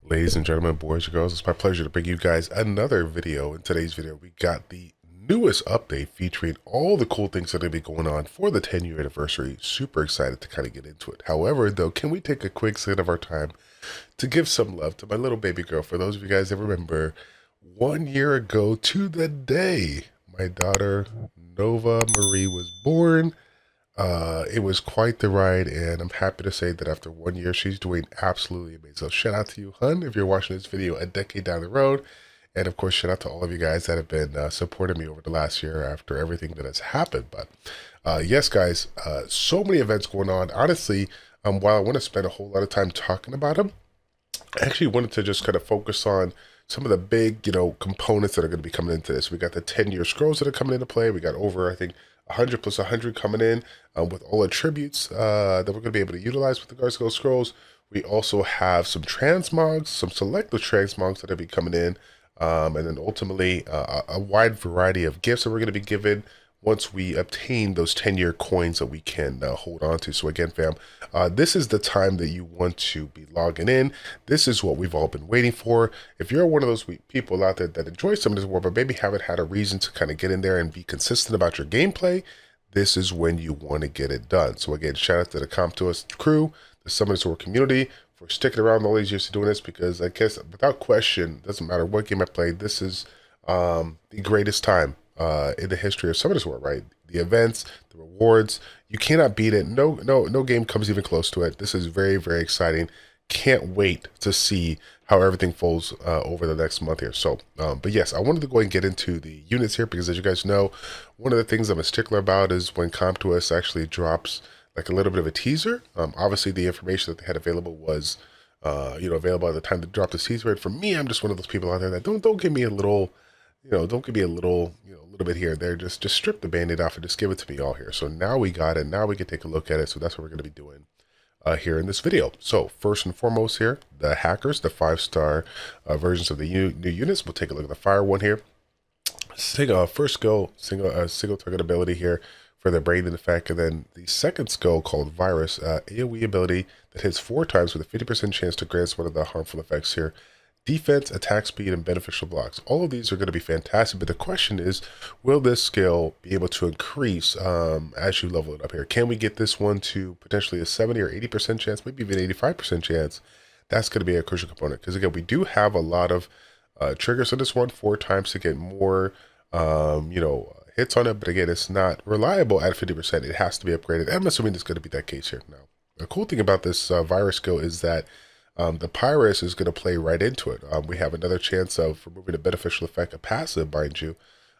Ladies and gentlemen, boys and girls, it's my pleasure to bring you guys another video. In today's video, we got the newest update featuring all the cool things that are going to be going on for the 10-year anniversary. Super excited to kind of get into it. However, though, can we take a quick second of our time to give some love to my little baby girl? For those of you guys that remember, 1 year ago to the day, my daughter Nova Marie was born. It was quite the ride, and I'm happy to say that after 1 year, she's doing absolutely amazing. So shout out to you, hun, if you're watching this video a decade down the road. And of course, shout out to all of you guys that have been supporting me over the last year after everything that has happened. But yes, guys, so many events going on. Honestly, while I want to spend a whole lot of time talking about them, I actually wanted to just kind of focus on some of the big, components that are going to be coming into this. We got the 10-year scrolls that are coming into play. We got over, I think, 100 plus 100 coming in with all attributes that we're going to be able to utilize with regards to those scrolls. We also have some transmogs, some selective transmogs that will be coming in, and then ultimately a wide variety of gifts that we're going to be given once we obtain those 10-year coins that we can hold on to. So again, fam, this is the time that you want to be logging in. This is what we've all been waiting for. If you're one of those people out there that enjoy some of this world, but maybe haven't had a reason to kind of get in there and be consistent about your gameplay, this is when you want to get it done. So again, shout out to the CompToUs crew, the Summoners War community, for sticking around all these years to doing this, because I guess without question, doesn't matter what game I played, this is the greatest time in the history of Summoners War, right? The events, the rewards, you cannot beat it. No game comes even close to it. This is very, very exciting. Can't wait to see how everything folds over the next month here. So, but yes, I wanted to go and get into the units here, because as you guys know, one of the things I'm a stickler about is when CompToUs actually drops like a little bit of a teaser. Obviously the information that they had available was available at the time they dropped the teaser. And for me, I'm just one of those people out there that don't give me a little, don't give me a little, a little bit here and there. Just strip the band-aid off and just give it to me all here. So now we got it. Now we can take a look at it. So that's what we're going to be doing here in this video. So first and foremost here, the hackers, the 5-star versions of the new units. We'll take a look at the fire one here. First skill, single target ability here for the brain effect, and then the second skill called virus, AoE ability that hits 4 times with a 50% chance to grant one of the harmful effects here. Defense, attack speed, and beneficial blocks. All of these are going to be fantastic, but the question is, will this skill be able to increase as you level it up here? Can we get this one to potentially a 70 or 80% chance, maybe even 85% chance? That's going to be a crucial component, because again, we do have a lot of triggers on this one, 4 times to get more, hits on it, but again, it's not reliable at 50%. It has to be upgraded. I'm assuming it's going to be that case here. Now, the cool thing about this virus skill is that the Pyrus is going to play right into it. We have another chance of removing a beneficial effect, a passive, mind you,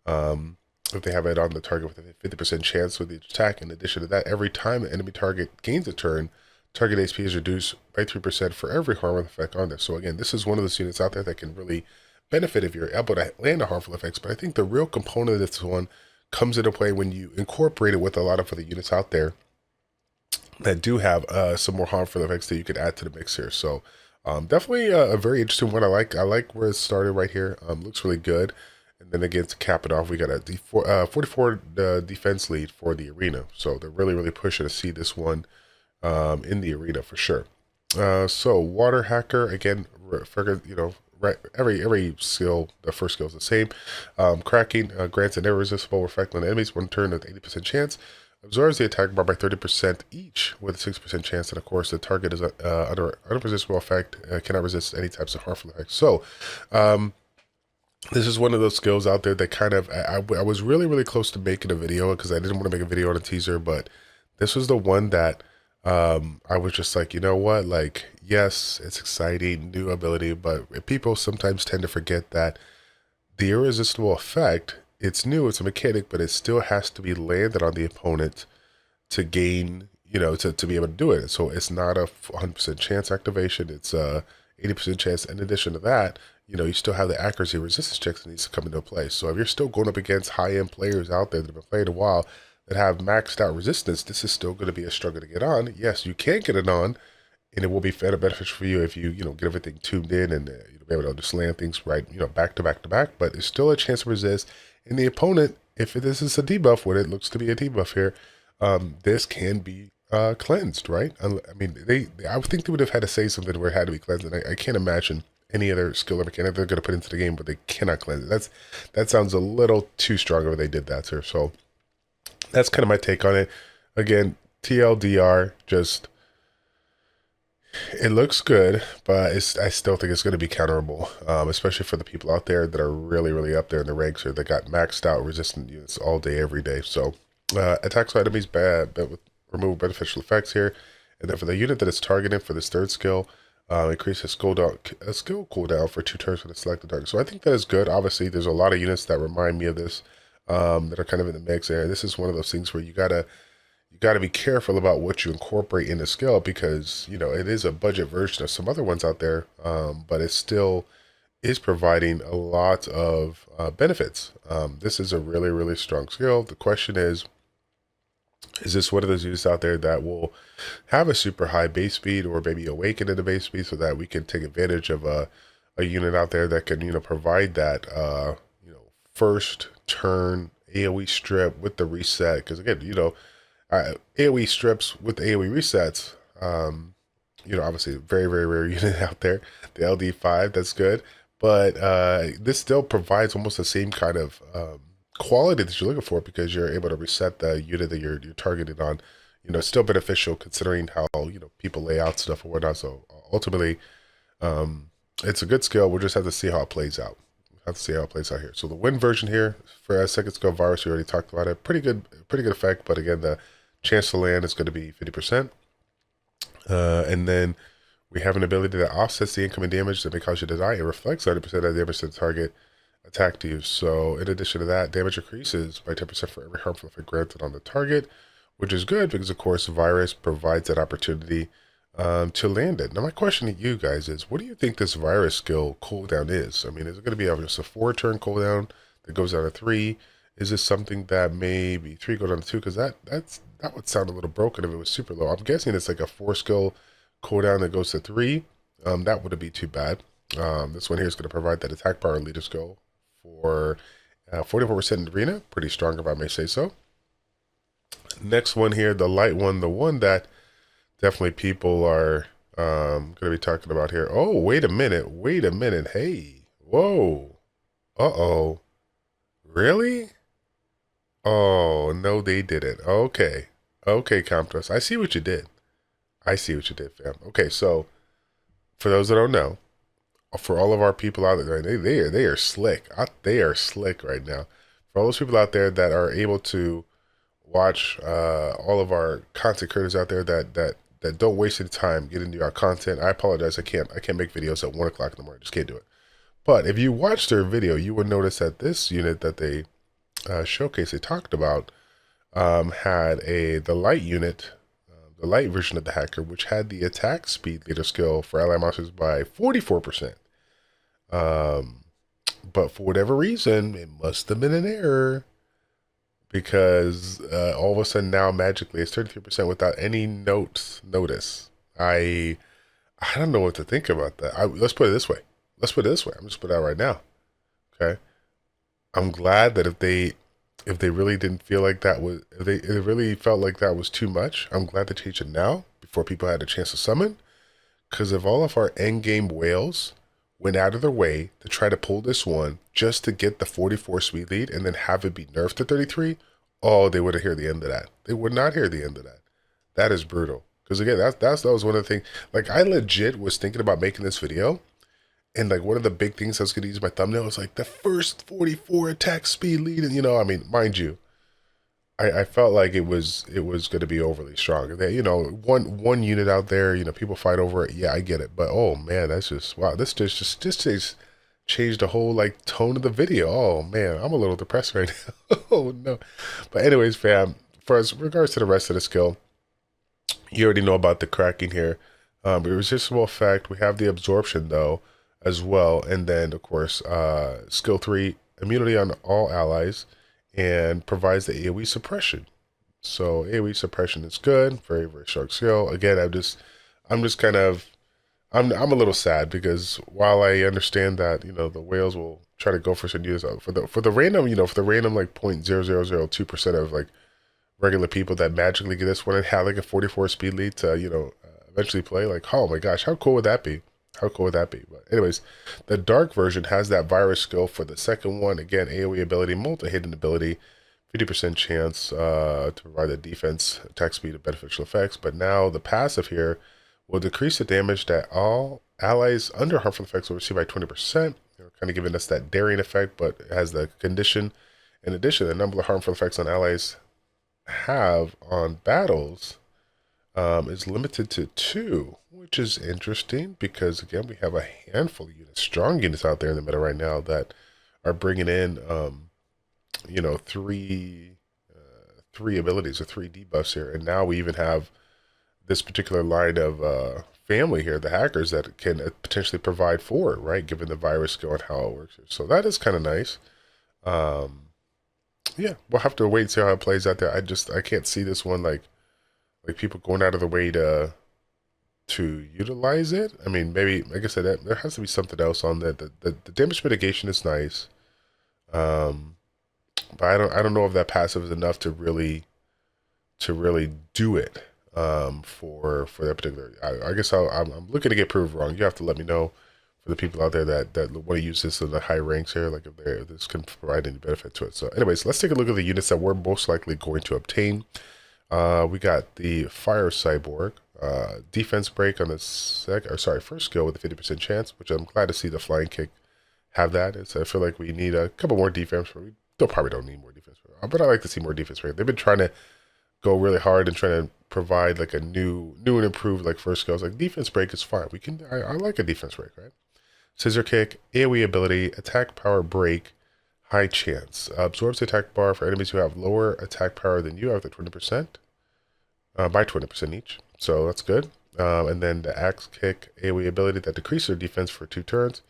if they have it on the target with a 50% chance with each attack. In addition to that, every time the enemy target gains a turn, target HP is reduced by 3% for every harmful effect on this. So again, this is one of those units out there that can really benefit if you're able to land the harmful effects. But I think the real component of this one comes into play when you incorporate it with a lot of other units out there that do have some more harmful effects that you could add to the mix here. So definitely a very interesting one. I like where it started right here. Looks really good. And then again, to cap it off, we got a 44 defense lead for the arena. So they're really pushing to see this one in the arena for sure. So water hacker, again, right, every skill, the first skill is the same. Cracking grants an irresistible effect on enemies 1 turn with 80% chance. Absorbs the attack bar by 30% each with a 6% chance, and of course the target is under unresistible effect, cannot resist any types of harmful effects. So this is one of those skills out there that kind of, I was really close to making a video, because I didn't want to make a video on a teaser, but this was the one that I was just like, you know what, like, yes, it's exciting, new ability, but people sometimes tend to forget that the irresistible effect, it's new, it's a mechanic, but it still has to be landed on the opponent to gain, to be able to do it. So it's not a 100% chance activation, it's a 80% chance. In addition to that, you still have the accuracy resistance checks that needs to come into play. So if you're still going up against high-end players out there that have been playing a while, that have maxed out resistance, this is still going to be a struggle to get on. Yes, you can get it on, and it will be beneficial for you if you get everything tuned in and you'll be able to just land things right, back to back to back. But there's still a chance to resist. And the opponent, if this is a debuff, what it looks to be a debuff here, this can be cleansed, right? I mean, I would think they would have had to say something where it had to be cleansed, and I can't imagine any other skill or mechanic they're going to put into the game, but they cannot cleanse it. That sounds a little too strong if they did that, sir. So that's kind of my take on it. Again, TLDR, just it looks good, but I still think it's going to be counterable, especially for the people out there that are really, really up there in the ranks or that got maxed out resistant units all day, every day. So attacks enemies bad, but with remove beneficial effects here. And then for the unit that is targeted for this third skill, increase a skill cooldown for 2 turns for the selected target. So I think that is good. Obviously, there's a lot of units that remind me of this that are kind of in the mix there. This is one of those things where you gotta be careful about what you incorporate in the skill, because it is a budget version of some other ones out there, but it still is providing a lot of benefits. This is a really, really strong skill. The question is this one of those units out there that will have a super high base speed, or maybe awaken in the base speed, so that we can take advantage of a unit out there that can provide that first turn AoE strip with the reset? Because again, AoE strips with the AoE resets, obviously very, very rare unit out there. The LD5, that's good. But this still provides almost the same kind of quality that you're looking for, because you're able to reset the unit that you're targeted on. Still beneficial considering how, people lay out stuff or whatnot. So ultimately, it's a good skill. We'll just have to see how it plays out. Here. So the win version here for a second skill virus, we already talked about it. Pretty good effect. But again, the chance to land is going to be 50%. And then we have an ability that offsets the incoming damage that may cause you to die. It reflects 90% of the damage to the target attack to you. So in addition to that, damage increases by 10% for every harmful effect granted on the target, which is good because, of course, the virus provides that opportunity to land it. Now, my question to you guys is, what do you think this virus skill cooldown is? I mean, is it going to be just a 4-turn cooldown that goes down to 3? Is this something that maybe 3 go down to 2? Because that would sound a little broken if it was super low. I'm guessing it's like a 4-skill cooldown that goes to 3. That wouldn't be too bad. This one here is going to provide that attack power leader skill for 44% in arena. Pretty strong, if I may say so. Next one here, the light one, the one that definitely people are going to be talking about here. Oh, wait a minute. Hey, whoa. Uh-oh. Really? Oh, no, they didn't. Okay, Comptos. I see what you did. Fam. Okay, so for those that don't know, for all of our people out there, they are slick. They are slick right now. For all those people out there that are able to watch all of our content creators out there that don't waste any time getting into our content, I apologize. I can't make videos at 1 o'clock in the morning. Just can't do it. But if you watch their video, you would notice that this unit that they showcased, they talked about, had the light unit, the light version of the hacker, which had the attack speed leader skill for ally monsters by 44%. But for whatever reason, it must have been an error, because all of a sudden now magically it's 33% without any notice. I don't know what to think about that. Let's put it this way. I'm just put it out right now. Okay. I'm glad that if they really didn't feel like that was, if they really felt like that was too much, I'm glad they changed it now before people had a chance to summon. Because if all of our end game whales went out of their way to try to pull this one just to get the 44 speed lead and then have it be nerfed to 33, oh, they wouldn't hear the end of that. They would not hear the end of that. That is brutal. Because again, that was one of the things. Like, I legit was thinking about making this video, and like one of the big things I was going to use my thumbnail was like the first 44 attack speed lead, and I mean, mind you, I felt like it was going to be overly strong. That, one unit out there, people fight over it. Yeah, I get it, but oh man, that's just wow. This just changed the whole like tone of the video. Oh man, I'm a little depressed right now. Oh no, but anyways, fam, as regards to the rest of the skill, you already know about the cracking here. Irresistible effect. We have the absorption though as well, and then of course, skill 3, immunity on all allies, and provides the AoE suppression. So AoE suppression is good. Very, very strong skill. Again, I'm a little sad, because while I understand that, the whales will try to go for some units for the random, for the random like 0.0002% of like regular people that magically get this one and have like a 44 speed lead to, eventually play, like, oh my gosh, how cool would that be? How cool would that be? But anyways, the dark version has that virus skill for the second one. Again, AoE ability, multi-hidden ability, 50% chance to provide the defense, attack speed, and beneficial effects. But now the passive here will decrease the damage that all allies under harmful effects will receive by 20%. Kind of giving us that daring effect, but it has the condition. In addition, the number of harmful effects on allies have on battles is limited to 2, which is interesting because, again, we have a handful of units, strong units out there in the middle right now that are bringing in, you know, three abilities or 3 debuffs here. And now we even have this particular line of family here, the hackers, that can potentially provide 4, right, given the virus skill and how it works here. So that is kind of nice. Yeah, we'll have to wait and see how it plays out there. I can't see this one like people going out of the way to utilize it. I mean, maybe, like I said, there has to be something else on that. The damage mitigation is nice, but I don't know if that passive is enough to really do it for that particular. I guess I'm looking to get proved wrong. You have to let me know, for the people out there that want to use this in the high ranks here, like if this can provide any benefit to it. So anyways, let's take a look at the units that we're most likely going to obtain. We got the Fire Cyborg, defense break on the first skill with a 50% chance, which I'm glad to see the flying kick have that. I feel like we need a couple more defense. We probably don't need more defense, but I like to see more defense break. They've been trying to go really hard and trying to provide like a new and improved like first skills. Like defense break is fine. I like a defense break, right? Scissor kick, AoE ability, attack power break, high chance. Absorbs the attack bar for enemies who have lower attack power than you have the 20%, by 20% each. So that's good. And then the axe kick, AoE ability that decreases their defense for 2 turns.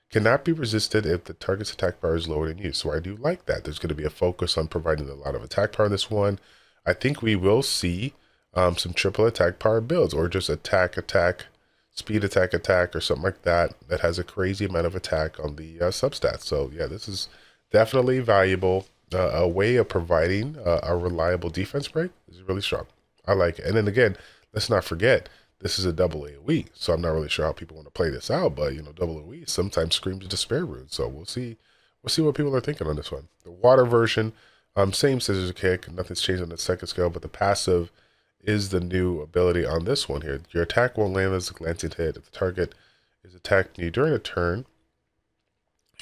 Cannot be resisted if the target's attack power is lower than you. So I do like that. There's going to be a focus on providing a lot of attack power in this one. I think we will see some triple attack power builds, or just attack, speed attack, or something like that has a crazy amount of attack on the substats. So yeah, this is definitely valuable. A way of providing a reliable defense break is really strong. I like it. And then again, let's not forget, this is a double AoE, so I'm not really sure how people want to play this out, but you know, double AoE sometimes screams despair rune. So we'll see what people are thinking on this one. The water version, same scissors kick, nothing's changed on the second skill, but the passive is the new ability on this one here. Your attack won't land as a glancing hit if the target is attacking you during a turn.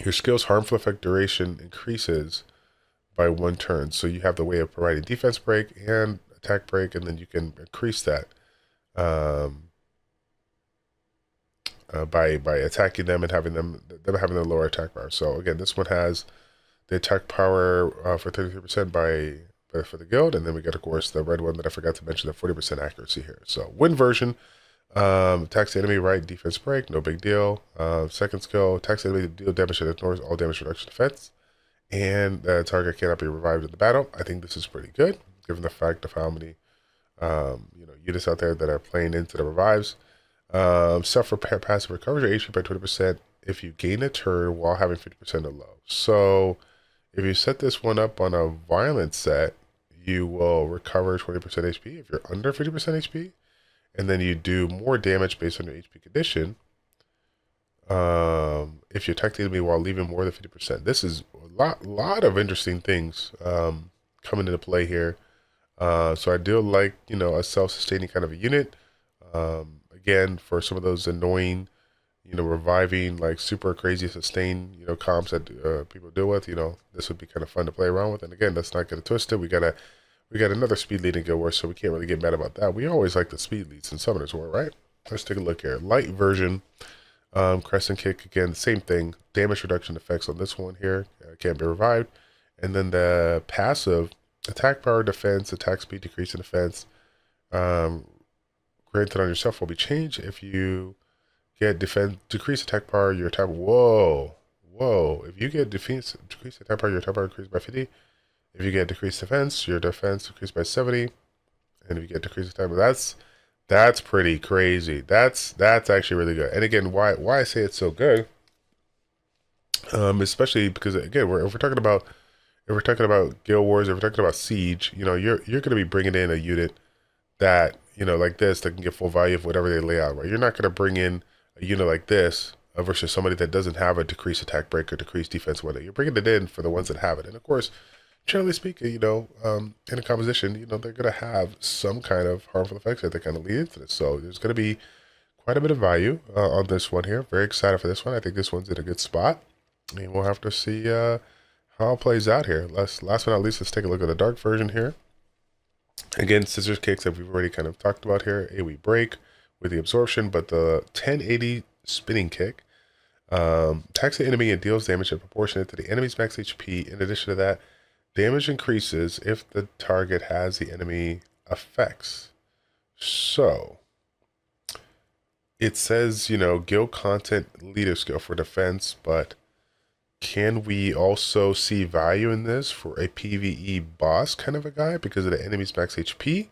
Your skill's harmful effect duration increases by 1 turn. So you have the way of providing defense break and attack break, and then you can increase that by attacking them and having them having a lower attack power. So again, this one has the attack power for 33% for the guild, and then we got, of course, the red one that I forgot to mention, the 40% accuracy here. So win version, attacks the enemy, right, defense break, no big deal. Second skill, attacks the enemy, deal damage that ignores all damage reduction effects, and the target cannot be revived in the battle. I think this is pretty good, given the fact of how many units out there that are playing into the revives. Suffer passive recovers your HP by 20% if you gain a turn while having 50% of low. So if you set this one up on a violent set, you will recover 20% HP if you're under 50% HP, and then you do more damage based on your HP condition if you attack the enemy while leaving more than 50%. This is a lot of interesting things coming into play here. So I do like, you know, a self-sustaining kind of a unit. Again, for some of those annoying, you know, reviving, like super crazy sustain, you know, comps that people deal with, you know, this would be kind of fun to play around with. And again, let's not get it twisted. We got another speed lead in Guild Wars, so we can't really get mad about that. We always like the speed leads in Summoners War, right? Let's take a look here. Light version, Crescent Kick, again, same thing. Damage reduction effects on this one here, can't be revived. And then the passive, attack power, defense, attack speed, decrease in defense, granted on yourself will be changed if you get decrease attack power, your attack. Whoa. If you get decrease attack power, your attack power increased by 50. If you get decreased defense, your defense increased by 70. And if you get decreased attack power, that's pretty crazy. That's actually really good. And again, why I say it's so good, especially because again, if we're talking about Guild Wars, if we're talking about Siege, you know, you're going to be bringing in a unit that, you know, like this, that can get full value of whatever they lay out, right? You're not going to bring in a unit like this versus somebody that doesn't have a decreased attack break or decreased defense whether you're bringing it in for the ones that have it. And of course, generally speaking, in a composition, they're going to have some kind of harmful effects that they kind of lead into this. So there's going to be quite a bit of value on this one here. Very excited for this one. I think this one's in a good spot. And we'll have to see how it plays out here. Last but not least, let's take a look at the dark version here. Again, scissors kicks that we've already kind of talked about here. AoE break with the absorption, but the 1080 spinning kick attacks the enemy and deals damage in proportionate to the enemy's max HP. In addition to that, damage increases if the target has the enemy effects. So it says, guild content leader skill for defense, but can we also see value in this for a PvE boss kind of a guy because of the enemy's max HP?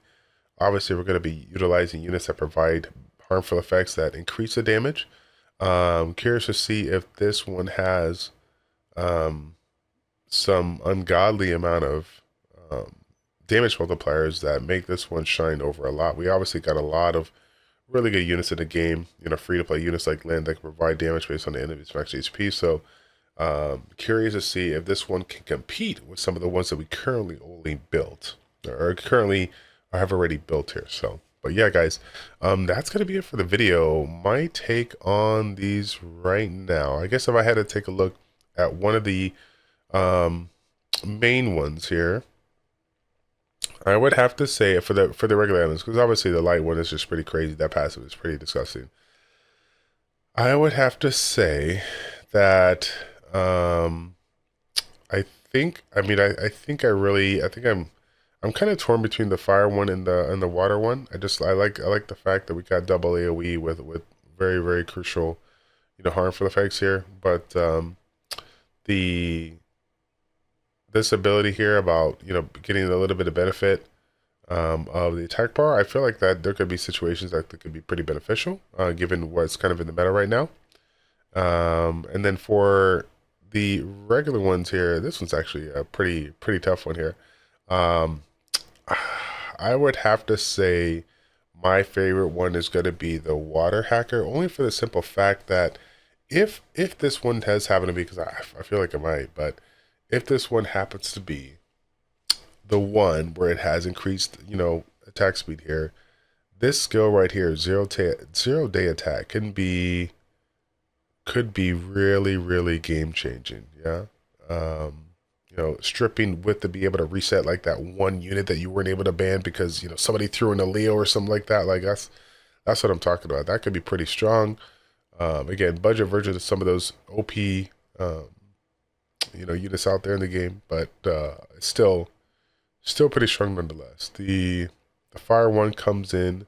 Obviously, we're going to be utilizing units that provide harmful effects that increase the damage. Curious to see if this one has some ungodly amount of damage multipliers that make this one shine over a lot. We obviously got a lot of really good units in the game, free-to-play units like Lynn that can provide damage based on the enemy's max HP. So curious to see if this one can compete with some of the ones that we currently only built or currently have already built here. So, but yeah, guys, that's going to be it for the video. My take on these right now, I guess if I had to take a look at one of the main ones here, I would have to say for the regular elements, because obviously the light one is just pretty crazy. That passive is pretty disgusting. I would have to say that I think I'm kind of torn between the fire one and the water one. I like the fact that we got double AoE with very, very crucial harmful effects here. But this ability here about getting a little bit of benefit of the attack power, I feel like that there could be situations that could be pretty beneficial given what's kind of in the meta right now. And then for the regular ones here, this one's actually a pretty tough one here. I would have to say my favorite one is going to be the water hacker, only for the simple fact that if this one has happened to be, because I feel like it might, but if this one happens to be the one where it has increased attack speed here, this skill right here, 0 day attack, could be really, really game changing. Yeah. Stripping with to be able to reset like that one unit that you weren't able to ban because somebody threw in a Leo or something like that. Like that's what I'm talking about. That could be pretty strong. Again, budget version of some of those OP units out there in the game, but it's still pretty strong nonetheless. The fire one comes in.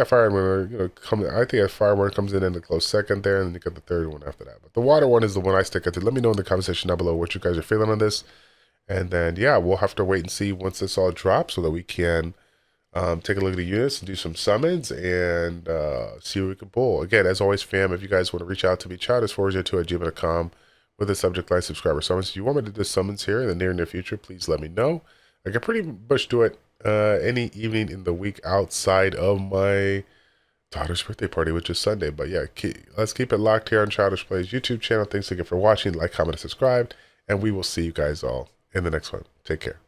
Fire one, I think a fire one comes in a close second there, and then you got the third one after that. But the water one is the one I stick to. Let me know in the comment section down below what you guys are feeling on this. And then, yeah, we'll have to wait and see once this all drops so that we can take a look at the units and do some summons and see what we can pull. Again, as always, fam, if you guys want to reach out to me, ChildishPlays@gmail.com with the subject line subscriber summons. If you want me to do summons here in the near future, please let me know. I can pretty much do it any evening in the week outside of my daughter's birthday party, which is Sunday. But yeah, let's keep it locked here on Childish Plays YouTube channel. Thanks again for watching. Like, comment, and subscribe. And we will see you guys all in the next one. Take care.